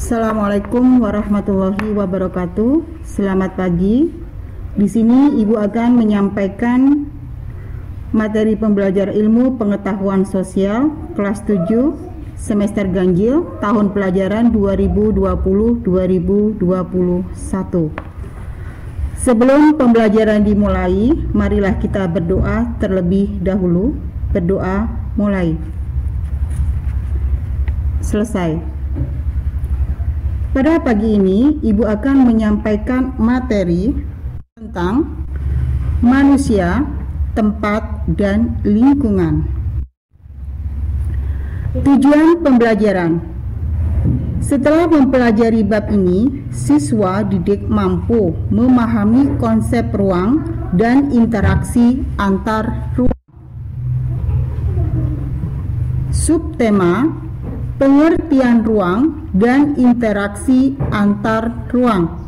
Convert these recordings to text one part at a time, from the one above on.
Assalamualaikum warahmatullahi wabarakatuh. Selamat pagi. Di sini Ibu akan menyampaikan materi pembelajaran ilmu pengetahuan sosial kelas 7 semester ganjil tahun pelajaran 2020-2021. Sebelum pembelajaran dimulai, marilah kita berdoa terlebih dahulu. Berdoa mulai. Selesai. Pada pagi ini, Ibu akan menyampaikan materi tentang manusia, tempat, dan lingkungan. Tujuan pembelajaran. Setelah mempelajari bab ini, siswa didik mampu memahami konsep ruang dan interaksi antar ruang. Subtema: pengertian ruang dan interaksi antar ruang.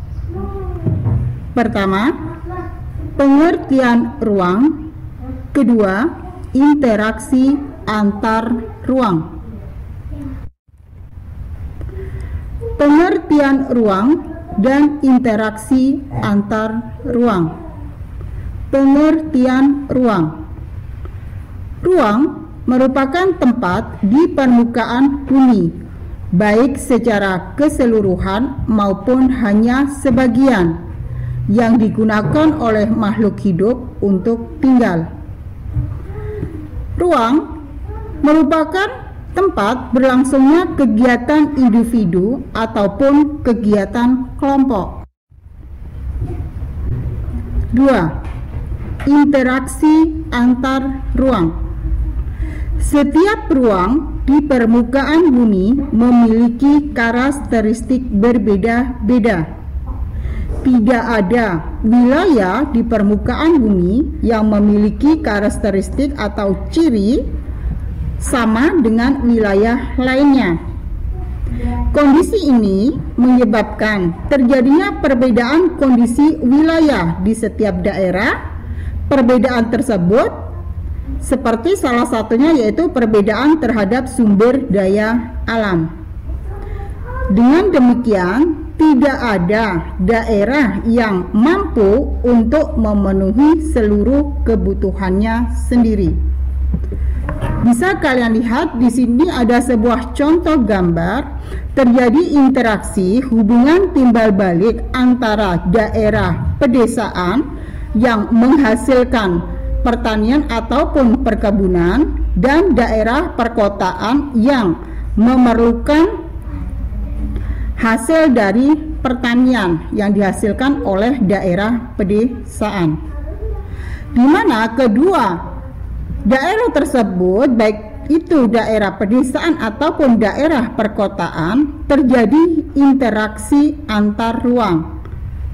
Pertama, pengertian ruang. Kedua, interaksi antar ruang. Pengertian ruang dan interaksi antar ruang. Pengertian ruang. Ruang merupakan tempat di permukaan bumi, baik secara keseluruhan maupun hanya sebagian, yang digunakan oleh makhluk hidup untuk tinggal. Ruang merupakan tempat berlangsungnya kegiatan individu ataupun kegiatan kelompok. 2. Interaksi antar ruang. Setiap ruang di permukaan bumi memiliki karakteristik berbeda-beda. Tidak ada wilayah di permukaan bumi yang memiliki karakteristik atau ciri sama dengan wilayah lainnya. Kondisi ini menyebabkan terjadinya perbedaan kondisi wilayah di setiap daerah. Perbedaan tersebut seperti salah satunya yaitu perbedaan terhadap sumber daya alam. Dengan demikian, tidak ada daerah yang mampu untuk memenuhi seluruh kebutuhannya sendiri. Bisa kalian lihat di sini ada sebuah contoh gambar terjadi interaksi hubungan timbal balik antara daerah pedesaan yang menghasilkan pertanian ataupun perkebunan dan daerah perkotaan yang memerlukan hasil dari pertanian yang dihasilkan oleh daerah pedesaan, di mana kedua daerah tersebut, baik itu daerah pedesaan ataupun daerah perkotaan, terjadi interaksi antar ruang,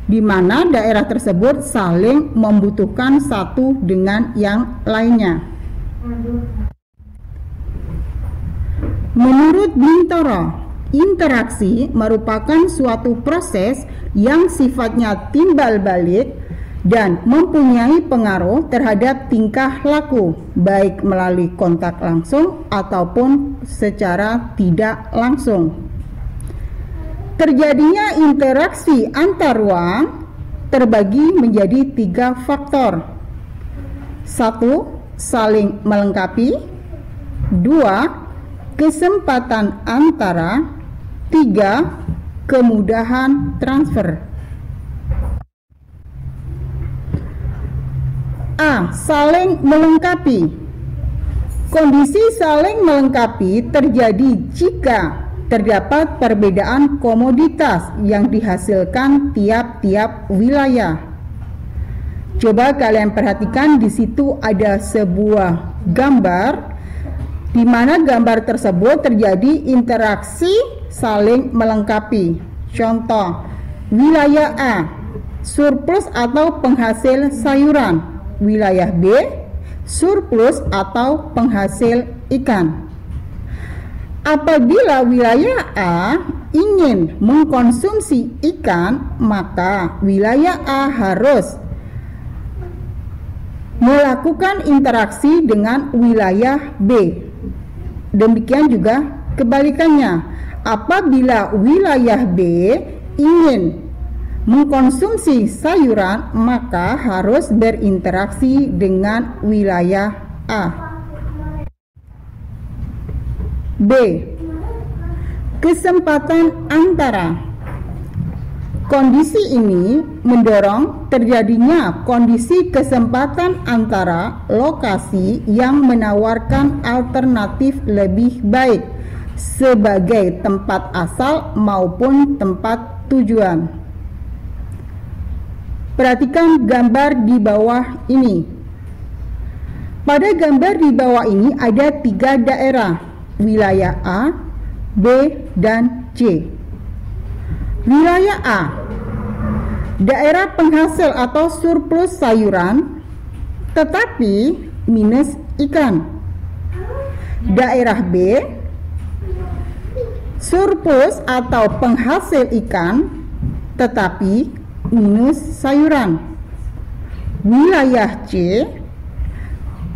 di mana daerah tersebut saling membutuhkan satu dengan yang lainnya. Menurut Bintoro, interaksi merupakan suatu proses yang sifatnya timbal balik dan mempunyai pengaruh terhadap tingkah laku, baik melalui kontak langsung ataupun secara tidak langsung. Terjadinya interaksi antar ruang terbagi menjadi 3 faktor. 1. Saling melengkapi. 2. Kesempatan antara. 3. Kemudahan transfer. A. Saling melengkapi. Kondisi saling melengkapi terjadi jika terdapat perbedaan komoditas yang dihasilkan tiap-tiap wilayah. Coba kalian perhatikan, di situ ada sebuah gambar di mana gambar tersebut terjadi interaksi saling melengkapi. Contoh, wilayah A surplus atau penghasil sayuran, wilayah B surplus atau penghasil ikan. Apabila wilayah A ingin mengkonsumsi ikan, maka wilayah A harus melakukan interaksi dengan wilayah B. Demikian juga kebalikannya. Apabila wilayah B ingin mengkonsumsi sayuran, maka harus berinteraksi dengan wilayah A. B. Kesempatan antara. Kondisi ini mendorong terjadinya kondisi kesempatan antara lokasi yang menawarkan alternatif lebih baik sebagai tempat asal maupun tempat tujuan. Perhatikan gambar di bawah ini. Pada gambar di bawah ini ada 3 daerah, wilayah A, B, dan C. Wilayah A, daerah penghasil atau surplus sayuran tetapi minus ikan. Daerah B, surplus atau penghasil ikan tetapi minus sayuran. Wilayah C,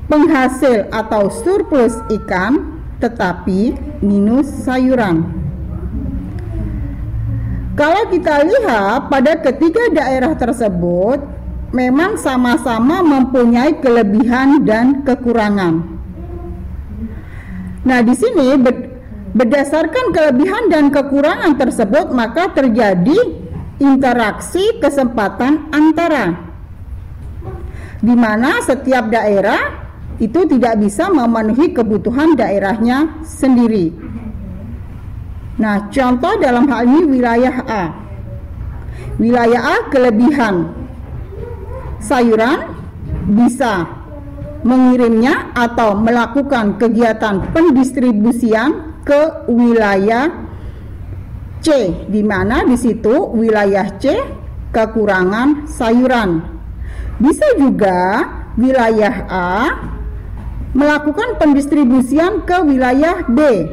penghasil atau surplus ikan tetapi minus sayuran. Kalau kita lihat pada ketiga daerah tersebut memang sama-sama mempunyai kelebihan dan kekurangan. Nah, di sini berdasarkan kelebihan dan kekurangan tersebut maka terjadi interaksi kesempatan antara, di mana setiap daerah itu tidak bisa memenuhi kebutuhan daerahnya sendiri. Nah, contoh dalam hal ini wilayah A. Wilayah A kelebihan sayuran bisa mengirimnya atau melakukan kegiatan pendistribusian ke wilayah C, di mana di situ wilayah C kekurangan sayuran. Bisa juga wilayah A melakukan pendistribusian ke wilayah B,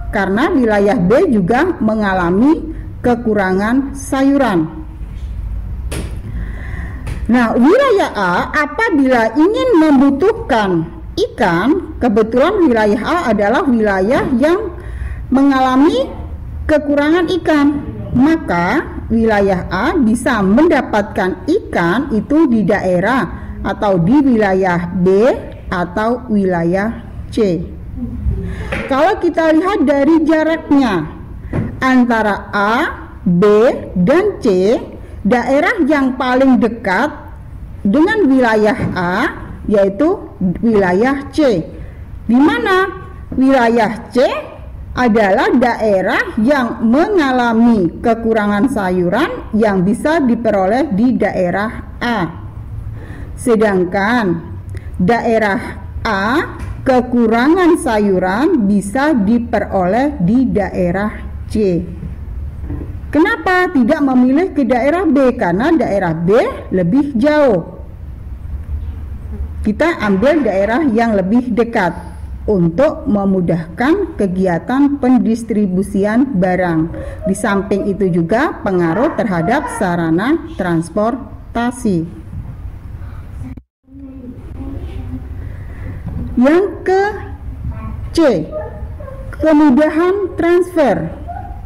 karena wilayah B juga mengalami kekurangan sayuran. Nah, wilayah A apabila ingin membutuhkan ikan, kebetulan wilayah A adalah wilayah yang mengalami kekurangan ikan, maka wilayah A bisa mendapatkan ikan itu di daerah atau di wilayah B atau wilayah C. Kalau kita lihat dari jaraknya antara A, B, dan C, daerah yang paling dekat dengan wilayah A yaitu wilayah C, di mana wilayah C adalah daerah yang mengalami kekurangan sayuran yang bisa diperoleh di daerah A. Sedangkan daerah A kekurangan sayuran bisa diperoleh di daerah C. Kenapa tidak memilih ke daerah B? Karena daerah B lebih jauh. Kita ambil daerah yang lebih dekat untuk memudahkan kegiatan pendistribusian barang. Di samping itu juga pengaruh terhadap sarana transportasi. Yang ke C, kemudahan transfer.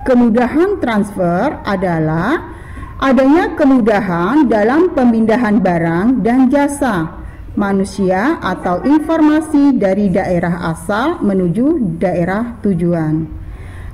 Kemudahan transfer adalah adanya kemudahan dalam pemindahan barang dan jasa manusia atau informasi dari daerah asal menuju daerah tujuan.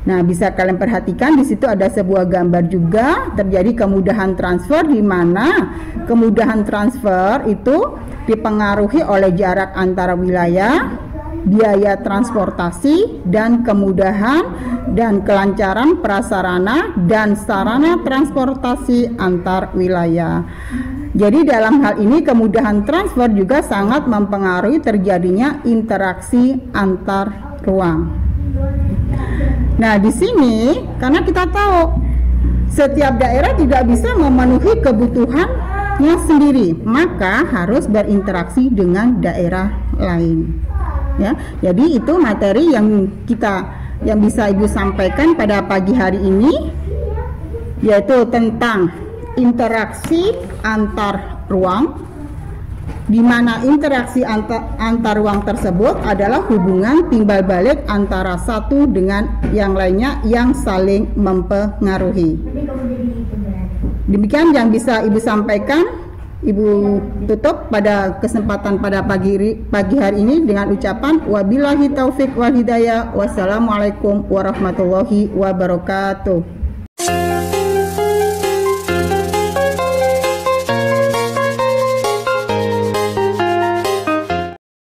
Nah, bisa kalian perhatikan di situ ada sebuah gambar juga terjadi kemudahan transfer, di mana kemudahan transfer itu dipengaruhi oleh jarak antara wilayah, biaya transportasi, dan kemudahan dan kelancaran prasarana dan sarana transportasi antar wilayah. Jadi dalam hal ini kemudahan transfer juga sangat mempengaruhi terjadinya interaksi antar ruang. Nah, di sini karena kita tahu setiap daerah tidak bisa memenuhi kebutuhannya sendiri, maka harus berinteraksi dengan daerah lain. Ya, jadi itu materi yang bisa Ibu sampaikan pada pagi hari ini, yaitu tentang interaksi antar ruang, di mana interaksi antar ruang tersebut adalah hubungan timbal balik antara satu dengan yang lainnya yang saling mempengaruhi. Demikian yang bisa Ibu sampaikan. Ibu tutup pada kesempatan pada pagi hari ini dengan ucapan wabillahi taufik wal hidayah. Wassalamualaikum warahmatullahi wabarakatuh.